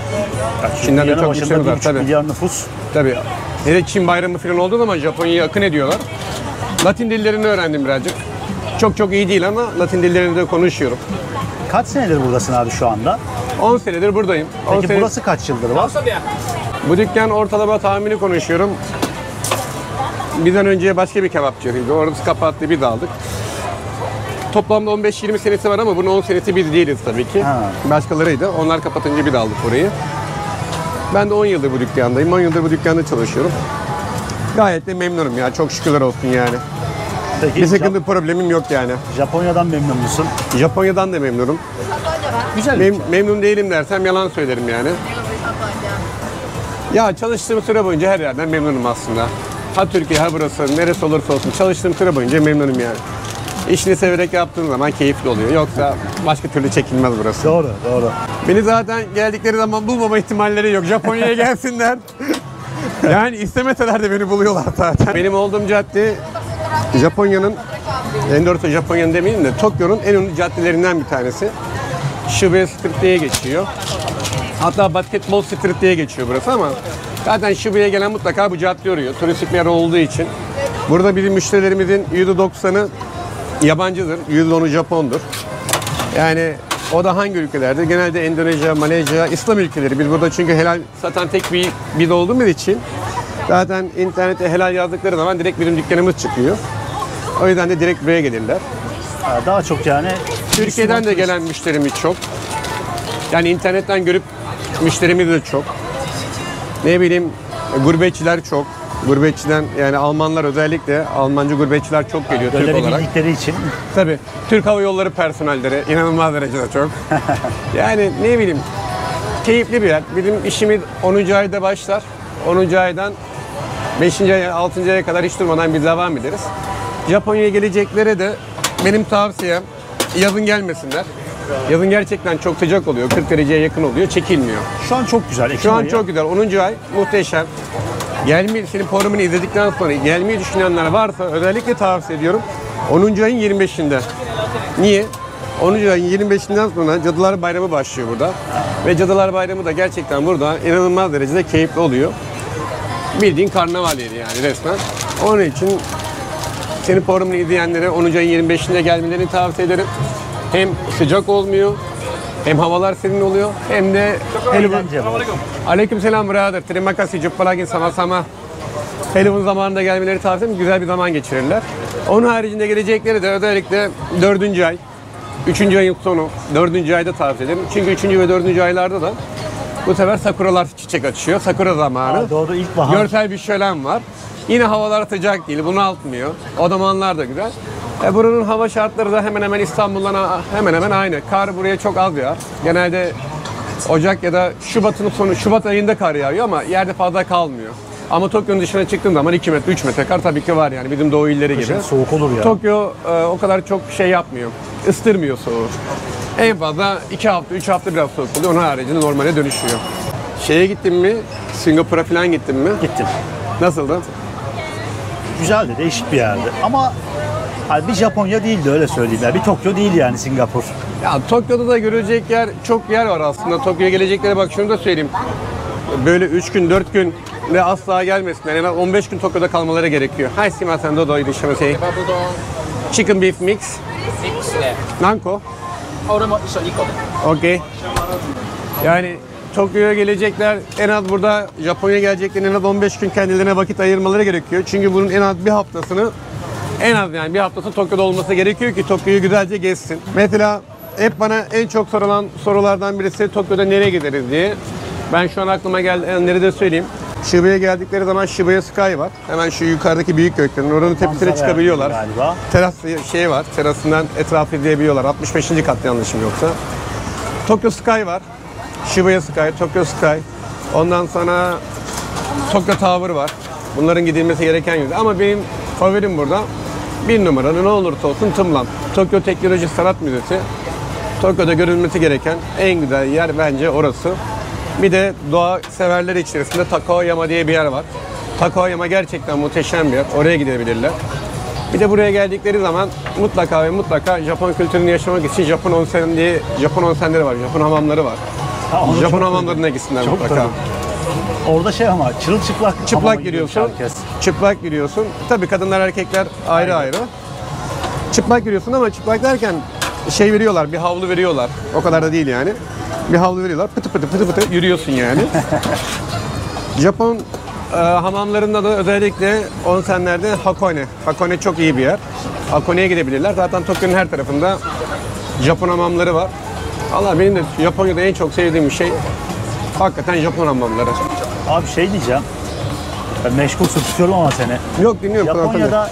[SPEAKER 1] Çin'den
[SPEAKER 2] Çin'den de
[SPEAKER 1] de
[SPEAKER 2] çok
[SPEAKER 1] başında
[SPEAKER 2] müşterimiz var,
[SPEAKER 1] 1,5
[SPEAKER 2] tabii.
[SPEAKER 1] milyar nüfus.
[SPEAKER 2] Tabii. Hele Çin bayramı falan olduğu zaman Japonya'ya akın ediyorlar. Latin dillerini öğrendim birazcık. Çok iyi değil ama Latin dillerini de konuşuyorum.
[SPEAKER 1] Kaç senedir buradasın abi şu anda?
[SPEAKER 2] 10 senedir buradayım. 10
[SPEAKER 1] Peki
[SPEAKER 2] sene-
[SPEAKER 1] burası kaç yıldır var?
[SPEAKER 2] Bu dükkan ortalama tahmini konuşuyorum. Bizden önce başka bir kebapçıydı. Orası kapattı, bir daldık. Toplamda 15-20 senesi var ama bunun 10 senesi biz değiliz tabii ki.
[SPEAKER 1] Ha.
[SPEAKER 2] Başkalarıydı. Onlar kapatınca bir daldık orayı. Ben de 10 yıldır bu dükkandayım. 10 yıldır bu dükkanda çalışıyorum. Gayet de memnunum ya. Çok şükürler olsun yani.
[SPEAKER 1] Peki
[SPEAKER 2] Bir sıkıntı, problemim yok yani.
[SPEAKER 1] Japonya'dan memnun musun?
[SPEAKER 2] Japonya'dan da memnunum.
[SPEAKER 1] Güzel
[SPEAKER 2] Memnun değilim dersem yalan söylerim yani. Ya çalıştığım süre boyunca her yerden memnunum aslında. Ha Türkiye, ha burası, neresi olursa olsun çalıştığım süre boyunca memnunum yani. İşini severek yaptığın zaman keyifli oluyor. Yoksa başka türlü çekilmez burası.
[SPEAKER 1] Doğru.
[SPEAKER 2] Beni zaten geldikleri zaman bulmama ihtimalleri yok. Japonya'ya gelsinler. Yani istemeseler de beni buluyorlar zaten. Benim olduğum cadde Japonya'nın, en doğrusu Japonya'nın demeyeyim de Tokyo'nun en ünlü caddelerinden bir tanesi. Shibuya Street diye geçiyor. Hatta Basketball Street diye geçiyor burası ama zaten Shibuya'ya gelen mutlaka bu cadde uğruyor. Turistik bir yer olduğu için. Burada bizim müşterilerimizin %90'ı yabancıdır, %10'u Japondur. Yani o da hangi ülkelerde? Genelde Endonezya, Malezya, İslam ülkeleri. Biz burada çünkü helal satan tek bir olduğumuz için Zaten internette helal yazdıkları zaman direkt bizim dükkanımız çıkıyor. O yüzden de direkt buraya gelirler.
[SPEAKER 1] Daha çok yani
[SPEAKER 2] Türkiye'den de gelen müşterimiz çok. Yani internetten görüp müşterimiz de çok. Ne bileyim gurbetçiler çok. Gurbetçiden yani Almanlar özellikle Almancı gurbetçiler çok geliyor Türk
[SPEAKER 1] Gölleri
[SPEAKER 2] olarak.
[SPEAKER 1] bildikleri için.
[SPEAKER 2] Tabii Türk Hava Yolları personelleri inanılmaz derecede çok. Yani ne bileyim keyifli bir yer. Bizim işimiz 10. ayda başlar. 10. aydan 5. aya 6. aya kadar hiç durmadan biz devam ederiz. Japonya'ya geleceklere de benim tavsiyem yazın gelmesinler. Yazın gerçekten çok sıcak oluyor. 40 dereceye yakın oluyor. Çekilmiyor.
[SPEAKER 1] Şu an çok güzel. Ekim
[SPEAKER 2] Şu an
[SPEAKER 1] ayı.
[SPEAKER 2] çok güzel. 10. ay muhteşem. Senin programını izledikten sonra gelmeyi düşünenler varsa özellikle tavsiye ediyorum. 10. ayın 25'inde. Niye? 10. ayın 25'inden sonra Cadılar Bayramı başlıyor burada. Ve Cadılar Bayramı da gerçekten burada inanılmaz derecede keyifli oluyor. Bildiğin karnaval yeri yani resmen. Onun için senin programını izleyenlere 10. ayın 25'inde gelmelerini tavsiye ederim. Hem sıcak olmuyor, hem havalar serin oluyor, hem de
[SPEAKER 1] Eğlence var.
[SPEAKER 2] Aleykümselam brother. Terima kasih. Jumpa lagi sama-sama. Halloween zamanında gelmeleri tavsiye ederim. Güzel bir zaman geçirirler. Onun haricinde gelecekleri de özellikle 4. ay, 3. ayın sonu, 4. ayda tavsiye ederim. Çünkü 3. ve 4. aylarda da bu sefer sakuralar çiçek açıyor. Sakura zamanı.
[SPEAKER 1] Doğru, ilkbahar.
[SPEAKER 2] Görsel bir şölen var. Yine havalar sıcak değil, bunaltmıyor. O zamanlar da güzel. Buranın hava şartları da hemen hemen İstanbul'dan hemen hemen aynı. Kar buraya çok az yağar. Genelde Ocak ya da Şubat'ın sonu, Şubat ayında kar yağıyor ama yerde fazla kalmıyor. Ama Tokyo'nun dışına çıktığın zaman 2 metre, 3 metre kar tabii ki var yani bizim doğu illeri gibi.
[SPEAKER 1] Kışın soğuk olur ya.
[SPEAKER 2] Tokyo o kadar çok şey yapmıyor, ıstırmıyor soğuğu. En fazla 2 hafta, 3 hafta biraz soğuk oluyor. Onun haricinde normale dönüşüyor. Şeye gittin mi? Singapur'a falan gittin mi?
[SPEAKER 1] Gittim.
[SPEAKER 2] Nasıldı?
[SPEAKER 1] Güzeldi, değişik bir yerdi. Ama hani bir Japonya değildi, öyle söyleyeyim. Yani bir Tokyo değil yani Singapur.
[SPEAKER 2] Ya Tokyo'da da görecek çok yer var aslında. Tokyo'ya geleceklere bak şunu da söyleyeyim. Böyle 3 gün, 4 gün ve asla gelmesinler. Yani 15 gün Tokyo'da kalmaları gerekiyor. Hai shimasen dodo irashimasu. Chicken beef mix. Nanko. Okey. Yani Tokyo'ya gelecekler en az burada Japonya'ya gelecekler en az 15 gün kendilerine vakit ayırmaları gerekiyor. Çünkü bunun en az bir haftasını yani bir haftasının Tokyo'da olması gerekiyor ki Tokyo'yu güzelce gezsin. Mesela hep bana en çok sorulan sorulardan birisi Tokyo'da nereye gideriz diye. Ben şu an aklıma gelenleri de söyleyeyim. Shiba'ya geldikleri zaman Shibuya Sky var. Hemen şu yukarıdaki büyük göklerin oranın tepesine çıkabiliyorlar.
[SPEAKER 1] Galiba.
[SPEAKER 2] Teras var. Terasından etrafı izleyebiliyorlar. 65. kat yanlışım yoksa. Tokyo Sky var. Shibuya Sky, Tokyo Sky. Ondan sonra Tokyo Tower var. Bunların gidilmesi gereken yer. Ama benim favorim burada bir numaralı ne olursa olsun Tımlan. Tokyo Teknoloji Sanat Müzesi. Tokyo'da görülmesi gereken en güzel yer bence orası. Bir de doğa severleri içerisinde Takayama diye bir yer var. Takayama gerçekten muhteşem bir yer. Oraya gidebilirler. Bir de buraya geldikleri zaman mutlaka ve mutlaka Japon kültürünü yaşamak için Japon onsenleri var. Japon hamamları var. Japon hamamlarına gitsinler
[SPEAKER 1] çok
[SPEAKER 2] mutlaka.
[SPEAKER 1] tabii. Orada ama çırılçıplak hamama
[SPEAKER 2] Çıplak
[SPEAKER 1] gidiyor
[SPEAKER 2] giriyorsun.
[SPEAKER 1] herkes.
[SPEAKER 2] Çıplak giriyorsun. Tabii kadınlar erkekler ayrı ayrı. Çıplak giriyorsun ama çıplak derken veriyorlar, bir havlu veriyorlar. O kadar da değil yani. Bir havlu veriyorlar. Pıtı pıtı yürüyorsun yani. Japon hamamlarında da özellikle onsenlerde Hakone. Hakone çok iyi bir yer. Hakone'ye gidebilirler. Zaten Tokyo'nun her tarafında Japon hamamları var. Allah benim de Japonya'da en çok sevdiğim şey hakikaten Japon hamamları.
[SPEAKER 1] Abi diyeceğim. Ben meşgulsün, tutuyorum ama seni.
[SPEAKER 2] Yok dinliyorum.
[SPEAKER 1] Japonya'da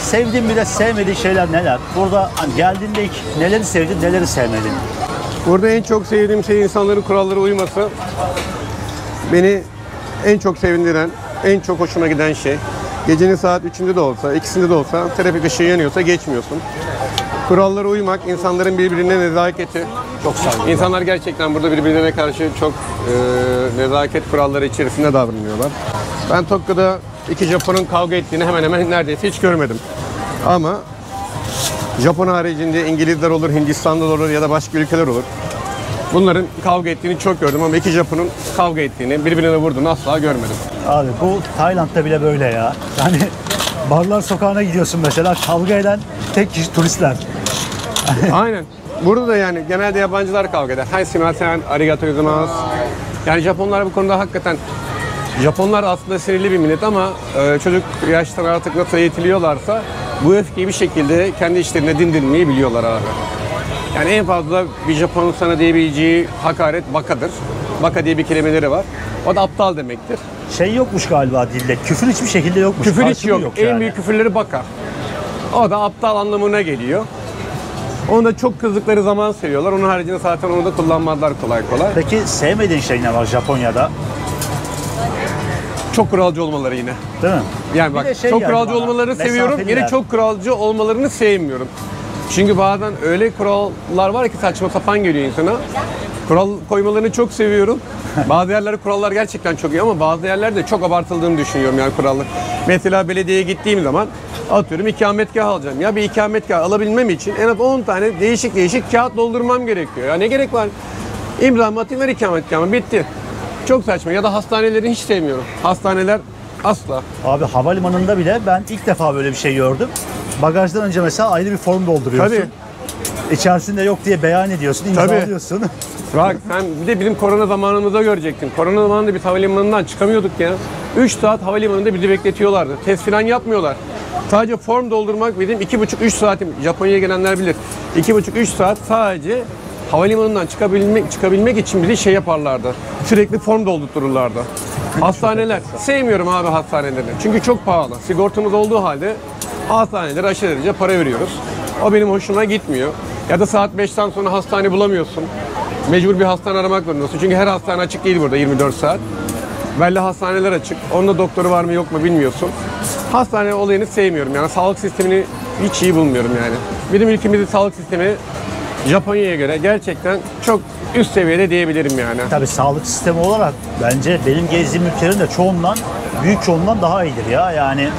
[SPEAKER 1] sevdiğin bir de sevmediğin şeyler neler? Burada hani geldiğinde ilk neleri sevdin, neleri sevmedin?
[SPEAKER 2] Burada en çok sevdiğim şey insanların kurallara uyması. Beni en çok sevindiren, en çok hoşuma giden şey. Gecenin saat 3'ünde de olsa, 2'sinde de olsa trafik ışığı yanıyorsa geçmiyorsun. Kurallara uymak, insanların birbirine nezaketi.
[SPEAKER 1] Çok sağ ol.
[SPEAKER 2] İnsanlar gerçekten burada birbirlerine karşı çok nezaket kuralları içerisinde davranıyorlar. Ben Tokyo'da iki Japon'un kavga ettiğini hemen hemen neredeyse hiç görmedim. Ama Japon haricinde İngilizler olur, Hindistan'da olur ya da başka ülkeler olur. Bunların kavga ettiğini çok gördüm ama iki Japon'un kavga ettiğini, birbirine vurduğunu asla görmedim.
[SPEAKER 1] Abi bu Tayland'da bile böyle ya. Yani barlar sokağına gidiyorsun mesela, kavga eden tek kişi turistler.
[SPEAKER 2] Aynen. Burada da yani genelde yabancılar kavga eder. Hai shimasen, arigatou gozaimasu. Yani Japonlar bu konuda hakikaten Japonlar aslında sinirli bir millet ama çocuk yaştan artık nasıl eğitiliyorlarsa bu öfkeyi bir şekilde kendi işlerine dindirmeyi biliyorlar abi. Yani en fazla bir Japonun sana diyebileceği hakaret bakadır. Baka diye bir kelimeleri var. O da aptal demektir.
[SPEAKER 1] Şey yokmuş galiba dilde. Küfür hiçbir şekilde yokmuş.
[SPEAKER 2] Küfür hiç
[SPEAKER 1] Karşılığı
[SPEAKER 2] yok.
[SPEAKER 1] yani.
[SPEAKER 2] En büyük küfürleri baka. O da aptal anlamına geliyor. Onu da çok kızdıkları zaman seviyorlar. Onun haricinde zaten onu da kullanmazlar kolay kolay.
[SPEAKER 1] Peki sevmediğin şey ne var Japonya'da?
[SPEAKER 2] Çok kuralcı olmaları yine.
[SPEAKER 1] Değil mi?
[SPEAKER 2] Yani
[SPEAKER 1] Bir
[SPEAKER 2] bak
[SPEAKER 1] de şey
[SPEAKER 2] çok
[SPEAKER 1] geldi
[SPEAKER 2] kuralcı
[SPEAKER 1] bana,
[SPEAKER 2] olmalarını seviyorum.
[SPEAKER 1] mesafeliler.
[SPEAKER 2] Yine çok kuralcı olmalarını sevmiyorum. Çünkü bazen öyle kurallar var ki saçma sapan geliyor insana. Kural koymalarını çok seviyorum. Bazı yerlerde kurallar gerçekten çok iyi ama bazı yerlerde çok abartıldığını düşünüyorum yani kurallar. Mesela belediyeye gittiğim zaman atıyorum ikametgah alacağım. Ya bir ikametgah alabilmem için en az 10 tane değişik kağıt doldurmam gerekiyor. Ya ne gerek var? İmzamı atayım ver ikametgahımı bitti. Çok saçma ya da hastaneleri hiç sevmiyorum. Hastaneler asla.
[SPEAKER 1] Abi havalimanında bile ben ilk defa böyle bir şey gördüm. Bagajdan önce mesela ayrı bir form dolduruyorsun.
[SPEAKER 2] Tabii.
[SPEAKER 1] İçerisinde yok diye beyan ediyorsun, imzalıyorsun.
[SPEAKER 2] Bak sen bir de bizim korona zamanımızda görecektin. Korona zamanında biz havalimanından çıkamıyorduk ya. 3 saat havalimanında bizi bekletiyorlardı. Test falan yapmıyorlar. Sadece form doldurmak bizim 2,5-3 saatim. Japonya'ya gelenler bilir. 2,5-3 saat sadece havalimanından çıkabilmek için bizi şey yaparlardı. Sürekli form doldurtururlardı. Hastaneler. Sevmiyorum abi hastaneleri. Çünkü çok pahalı. Sigortamız olduğu halde hastanelere aşırı derece para veriyoruz. O benim hoşuma gitmiyor. Ya da saat 5'ten sonra hastane bulamıyorsun. Mecbur bir hastane aramak zorundasın. Çünkü her hastane açık değil burada 24 saat. Belli hastaneler açık. Onda doktoru var mı yok mu bilmiyorsun. Hastane olayını sevmiyorum. Yani sağlık sistemini hiç iyi bulmuyorum yani. Bizim ülkemizin sağlık sistemi Japonya'ya göre gerçekten çok üst seviyede diyebilirim yani.
[SPEAKER 1] Tabii sağlık sistemi olarak bence benim gezdiğim ülkelerin de çoğundan, büyük çoğundan daha iyidir ya. Yani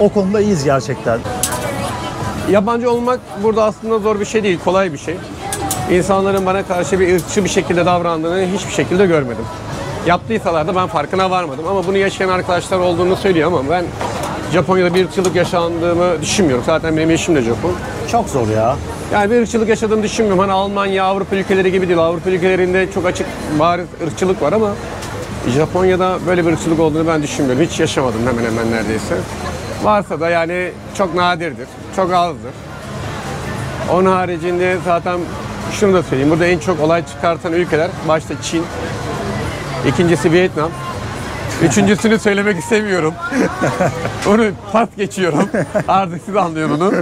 [SPEAKER 1] o konuda iyiyiz gerçekten.
[SPEAKER 2] Yabancı olmak burada aslında zor bir şey değil, kolay bir şey. İnsanların bana karşı bir ırkçı bir şekilde davrandığını hiçbir şekilde görmedim. Yaptıysalar da ben farkına varmadım ama bunu yaşayan arkadaşlar olduğunu söylüyor ama ben Japonya'da bir ırkçılık yaşandığımı düşünmüyorum. Zaten benim eşim de Japon.
[SPEAKER 1] Çok zor ya.
[SPEAKER 2] Yani bir ırkçılık yaşadığımı düşünmüyorum. Hani Almanya, Avrupa ülkeleri gibi değil. Avrupa ülkelerinde çok açık bariz ırkçılık var ama Japonya'da böyle bir ırkçılık olduğunu ben düşünmüyorum. Hiç yaşamadım hemen hemen neredeyse. Varsa da yani çok nadirdir, çok azdır. Onun haricinde zaten şunu da söyleyeyim. Burada en çok olay çıkartan ülkeler başta Çin, ikincisi Vietnam. Üçüncüsünü söylemek istemiyorum. Onu pas geçiyorum. Artık siz anlıyor onu.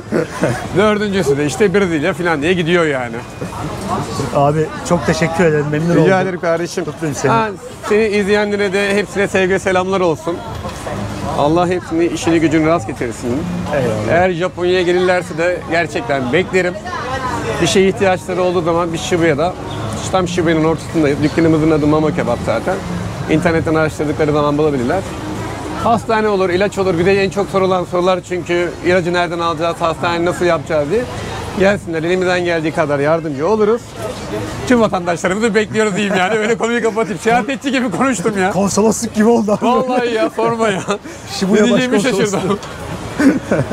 [SPEAKER 2] Dördüncüsü de işte Brezilya falan diye gidiyor yani.
[SPEAKER 1] Abi çok teşekkür ederim. Memnun oldum.
[SPEAKER 2] Rica ederim kardeşim.
[SPEAKER 1] Mutluyum seni.
[SPEAKER 2] Seni izleyenlere de hepsine sevgi ve selamlar olsun. Allah hepsini işini gücünü rast getirsin.
[SPEAKER 1] Eyvallah.
[SPEAKER 2] Eğer Japonya'ya gelirlerse de gerçekten beklerim. Bir şeye ihtiyaçları olduğu zaman biz Shibuya'da, tam Shibuya'nın ortasındayız. Dükkanımızın adı Mama Kebap zaten. İnternetten araştırdıkları zaman bulabilirler. Hastane olur, ilaç olur. Bir de en çok sorulan sorular çünkü ilacı nereden alacağız, hastane nasıl yapacağız diye. Gelsinler, elimizden geldiği kadar yardımcı oluruz. Tüm vatandaşlarımızı bekliyoruz diyeyim yani. Öyle konuyu kapatayım. Seyahatçi gibi konuştum ya.
[SPEAKER 1] Konsolosluk gibi oldu.
[SPEAKER 2] Vallahi ya sorma ya.
[SPEAKER 1] Shibuya
[SPEAKER 2] Ne diyeceğimi
[SPEAKER 1] Başkonsolosluğu.
[SPEAKER 2] şaşırdım.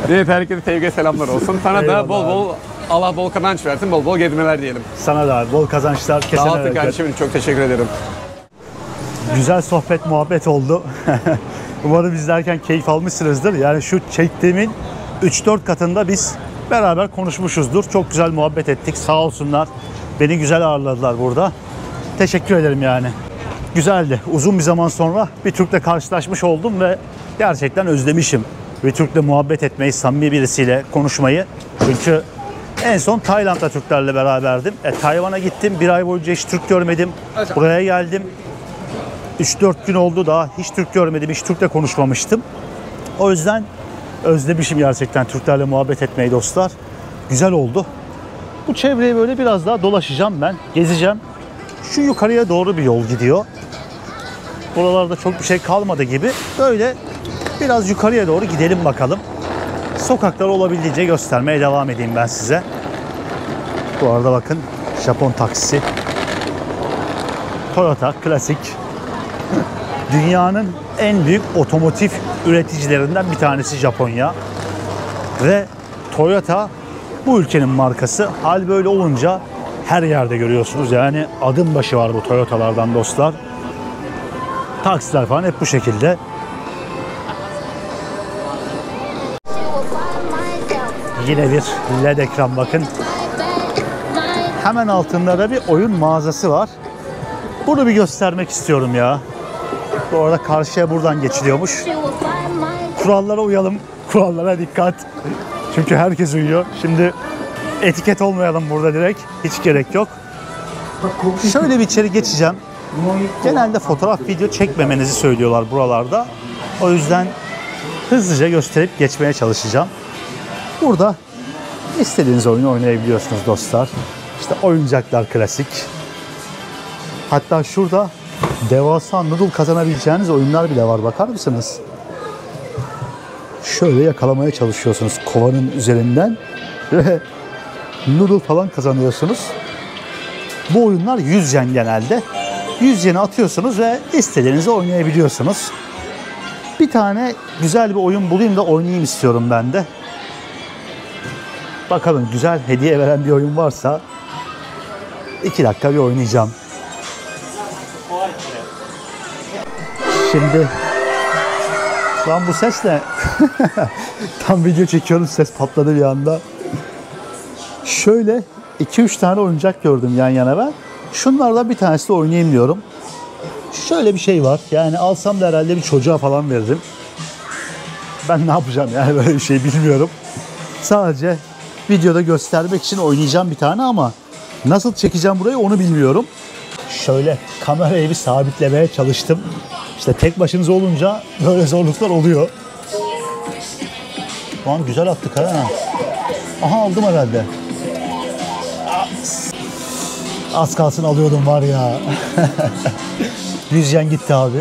[SPEAKER 2] Evet herkese sevgi selamlar olsun. Sana
[SPEAKER 1] Eyvallah
[SPEAKER 2] da bol bol Allah bol kazanç versin, bol bol gezmeler diyelim.
[SPEAKER 1] Sana da bol kazançlar.
[SPEAKER 2] Sağ
[SPEAKER 1] Kesene
[SPEAKER 2] olsun
[SPEAKER 1] bereket.
[SPEAKER 2] kardeşim, çok teşekkür ederim.
[SPEAKER 1] Güzel sohbet, muhabbet oldu. Umarım izlerken keyif almışsınızdır. Yani şu çektiğimin 3-4 katında biz beraber konuşmuşuzdur. Çok güzel muhabbet ettik. Sağ olsunlar. Beni güzel ağırladılar burada. Teşekkür ederim yani. Güzeldi. Uzun bir zaman sonra bir Türk'le karşılaşmış oldum ve gerçekten özlemişim. Bir Türk'le muhabbet etmeyi, samimi birisiyle konuşmayı. Çünkü en son Tayland'da Türklerle beraberdim. Tayvan'a gittim. Bir ay boyunca hiç Türk görmedim. Buraya geldim. 3-4 gün oldu daha hiç Türk görmedim, hiç Türk'le konuşmamıştım. O yüzden özlemişim gerçekten Türklerle muhabbet etmeyi dostlar. Güzel oldu. Bu çevreyi böyle biraz daha dolaşacağım ben, gezeceğim. Şu yukarıya doğru bir yol gidiyor. Buralarda çok bir şey kalmadı gibi. Böyle biraz yukarıya doğru gidelim bakalım. Sokakları olabildiğince göstermeye devam edeyim ben size. Bu arada bakın Japon taksisi. Toyota klasik. Dünyanın en büyük otomotiv üreticilerinden bir tanesi Japonya. Ve Toyota bu ülkenin markası. Hal böyle olunca her yerde görüyorsunuz. Yani adım başı var bu Toyota'lardan dostlar. Taksiler falan hep bu şekilde. Yine bir LED ekran bakın. Hemen altında da bir oyun mağazası var. Bunu bir göstermek istiyorum ya. Bu arada karşıya buradan geçiliyormuş. Kurallara uyalım. Kurallara dikkat. Çünkü herkes uyuyor. Şimdi etiket olmayalım burada direkt. Hiç gerek yok. Şöyle bir içeri geçeceğim. Genelde fotoğraf, video çekmemenizi söylüyorlar buralarda. O yüzden hızlıca gösterip geçmeye çalışacağım. Burada istediğiniz oyunu oynayabiliyorsunuz dostlar. İşte oyuncaklar klasik. Hatta şurada devasa noodle kazanabileceğiniz oyunlar bile var. Bakar mısınız? Şöyle yakalamaya çalışıyorsunuz kovanın üzerinden ve noodle falan kazanıyorsunuz. Bu oyunlar 100 yen genelde. 100 yen'i atıyorsunuz ve istediğinizi oynayabiliyorsunuz. Bir tane güzel bir oyun bulayım da oynayayım istiyorum ben de. Bakalım güzel hediye veren bir oyun varsa 2 dakika bir oynayacağım. Şimdi lan bu ses ne? Tam video çekiyorum, ses patladı bir anda. Şöyle 2-3 tane oyuncak gördüm yan yana ben. Şunlardan bir tanesi oynayayım diyorum. Şöyle bir şey var. Yani alsam da herhalde bir çocuğa falan veririm. Ben ne yapacağım yani böyle bir şey bilmiyorum. Sadece videoda göstermek için oynayacağım bir tane ama nasıl çekeceğim burayı onu bilmiyorum. Şöyle kamerayı bir sabitlemeye çalıştım. İşte tek başınıza olunca böyle zorluklar oluyor. Tamam, güzel attık ha. Aha, aldım herhalde. Az kalsın alıyordum var ya. 100 yen gitti abi.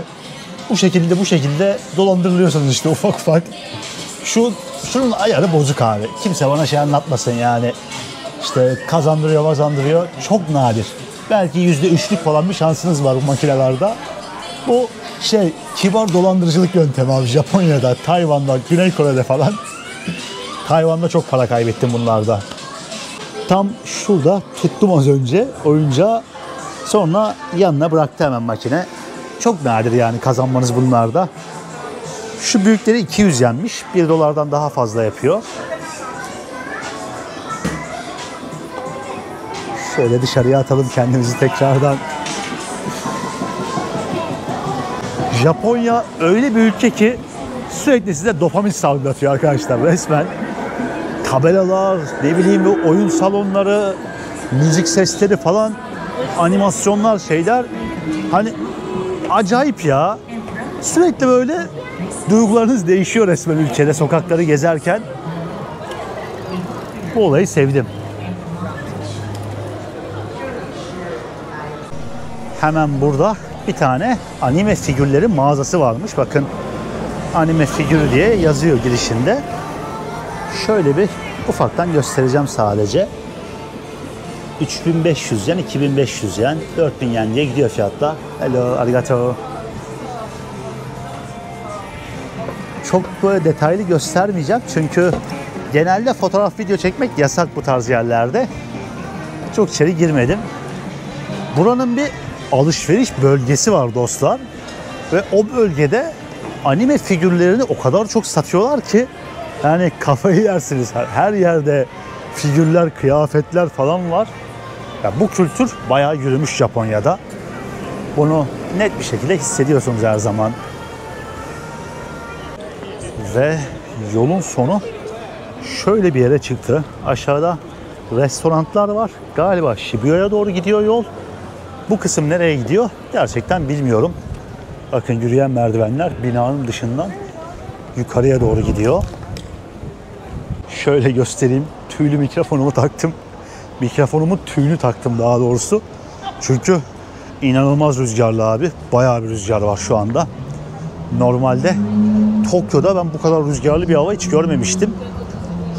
[SPEAKER 1] Bu şekilde dolandırılıyorsunuz işte ufak ufak. Şunun ayarı bozuk abi. Kimse bana şey anlatmasın yani. İşte kazandırıyor. Çok nadir. Belki %3'lük falan bir şansınız var bu makinelerde. Bu kibar dolandırıcılık yöntemi abi. Japonya'da, Tayvan'da, Güney Kore'de falan. Tayvan'da çok para kaybettim bunlarda. Tam şurada tuttum az önce oyuncağı. Sonra yanına bıraktı hemen makine. Çok nadir yani kazanmanız bunlarda. Şu büyükleri 200 yenmiş. 1 dolardan daha fazla yapıyor. Şöyle dışarıya atalım kendimizi tekrardan. Japonya öyle bir ülke ki sürekli size dopamin salgılatıyor arkadaşlar resmen. Tabelalar, ne bileyim bu oyun salonları, müzik sesleri falan, animasyonlar, şeyler. Hani acayip ya. Sürekli böyle duygularınız değişiyor resmen ülkede sokakları gezerken. Bu olayı sevdim. Hemen burada bir tane anime figürleri mağazası varmış. Bakın, anime figürü diye yazıyor girişinde. Şöyle bir ufaktan göstereceğim sadece. 3500 yen, 2500 yen, 4000 yen diye gidiyor fiyatlar. Hello, arigato. Çok böyle detaylı göstermeyeceğim çünkü genelde fotoğraf, video çekmek yasak bu tarz yerlerde. Çok içeri girmedim. Buranın bir alışveriş bölgesi var dostlar. Ve o bölgede anime figürlerini o kadar çok satıyorlar ki yani kafayı yersiniz. Her yerde figürler, kıyafetler falan var. Ya bu kültür bayağı yürümüş Japonya'da. Bunu net bir şekilde hissediyorsunuz her zaman. Ve yolun sonu şöyle bir yere çıktı. Aşağıda restoranlar var. Galiba Shibuya'ya doğru gidiyor yol. Bu kısım nereye gidiyor gerçekten bilmiyorum. Bakın, yürüyen merdivenler binanın dışından yukarıya doğru gidiyor. Şöyle göstereyim. Tüylü mikrofonumu taktım. Mikrofonumun tüyünü taktım daha doğrusu. Çünkü inanılmaz rüzgarlı abi. Bayağı bir rüzgar var şu anda. Normalde Tokyo'da ben bu kadar rüzgarlı bir hava hiç görmemiştim.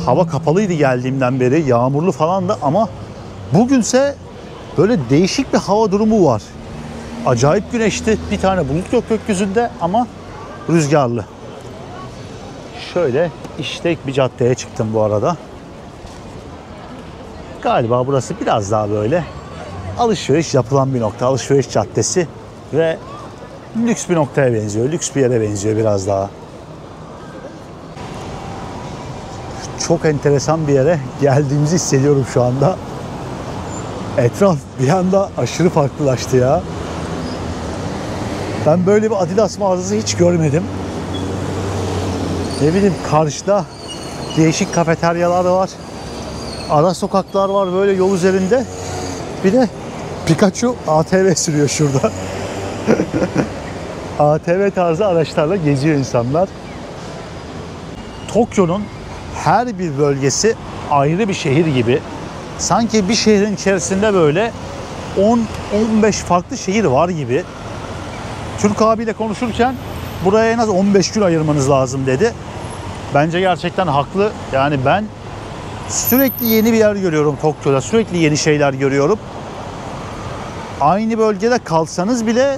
[SPEAKER 1] Hava kapalıydı geldiğimden beri. Yağmurlu falan da ama bugünse böyle değişik bir hava durumu var. Acayip güneşli. Bir tane bulut yok gökyüzünde ama rüzgarlı. Şöyle işlek bir caddeye çıktım bu arada. Galiba burası biraz daha böyle alışveriş yapılan bir nokta. Alışveriş caddesi ve lüks bir noktaya benziyor. Lüks bir yere benziyor biraz daha. Çok enteresan bir yere geldiğimizi hissediyorum şu anda. Etraf bir anda aşırı farklılaştı ya. Ben böyle bir Adidas mağazası hiç görmedim. Ne bileyim, karşıda değişik kafeteryalar var. Ara sokaklar var böyle yol üzerinde. Bir de Pikachu ATV sürüyor şurada. ATV tarzı araçlarla geziyor insanlar. Tokyo'nun her bir bölgesi ayrı bir şehir gibi. Sanki bir şehrin içerisinde böyle 10-15 farklı şehir var gibi. Türk abiyle konuşurken buraya en az 15 gün ayırmanız lazım dedi. Bence gerçekten haklı. Yani ben sürekli yeni bir yer görüyorum Tokyo'da. Sürekli yeni şeyler görüyorum. Aynı bölgede kalsanız bile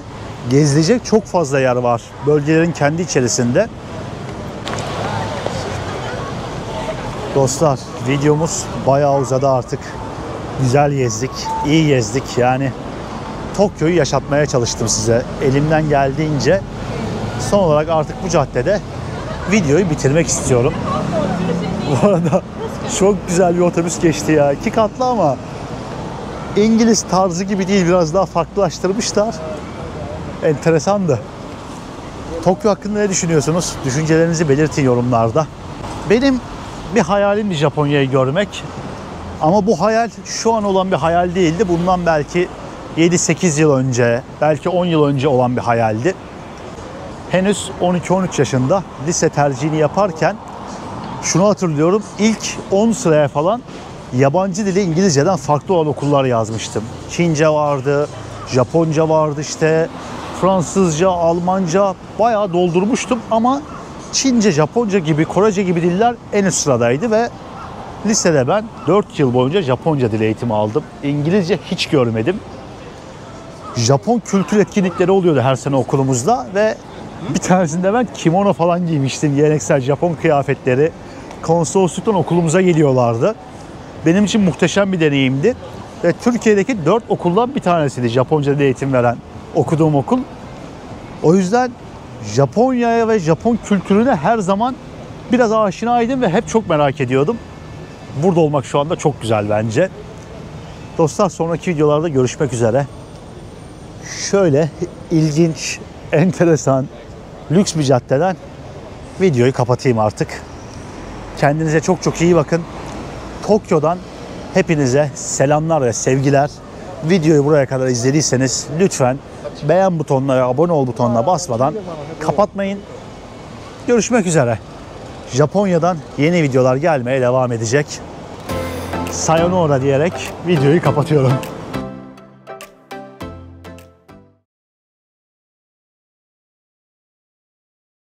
[SPEAKER 1] gezilecek çok fazla yer var. Bölgelerin kendi içerisinde. Dostlar, videomuz bayağı uzadı artık. Güzel gezdik, iyi gezdik. Yani Tokyo'yu yaşatmaya çalıştım size. Elimden geldiğince son olarak artık bu caddede videoyu bitirmek istiyorum. Bu arada çok güzel bir otobüs geçti ya. 2 katlı ama İngiliz tarzı gibi değil. Biraz daha farklılaştırmışlar. Enteresandı. Tokyo hakkında ne düşünüyorsunuz? Düşüncelerinizi belirtin yorumlarda. Benim bir hayalimdi Japonya'yı görmek. Ama bu hayal şu an olan bir hayal değildi. Bundan belki 7-8 yıl önce, belki 10 yıl önce olan bir hayaldi. Henüz 12-13 yaşında lise tercihini yaparken şunu hatırlıyorum. İlk 10 sıraya falan yabancı dili İngilizceden farklı olan okullar yazmıştım. Çince vardı, Japonca vardı işte, Fransızca, Almanca bayağı doldurmuştum ama Çince, Japonca gibi, Korece gibi diller en üst sıradaydı ve lisede ben 4 yıl boyunca Japonca dil eğitimi aldım. İngilizce hiç görmedim. Japon kültür etkinlikleri oluyordu her sene okulumuzda ve bir tanesinde ben kimono falan giymiştim. Geleneksel Japon kıyafetleri. Konsolosluktan okulumuza geliyorlardı. Benim için muhteşem bir deneyimdi. Ve Türkiye'deki 4 okuldan bir tanesiydi Japonca dil eğitim veren okuduğum okul. O yüzden Japonya'ya ve Japon kültürüne her zaman biraz aşinaydım ve hep çok merak ediyordum. Burada olmak şu anda çok güzel bence. Dostlar, sonraki videolarda görüşmek üzere. Şöyle ilginç, enteresan, lüks bir caddeden videoyu kapatayım artık. Kendinize çok çok iyi bakın. Tokyo'dan hepinize selamlar ve sevgiler. Videoyu buraya kadar izlediyseniz lütfen beğen butonuna ve abone ol butonuna basmadan kapatmayın. Görüşmek üzere. Japonya'dan yeni videolar gelmeye devam edecek. Sayonara diyerek videoyu kapatıyorum.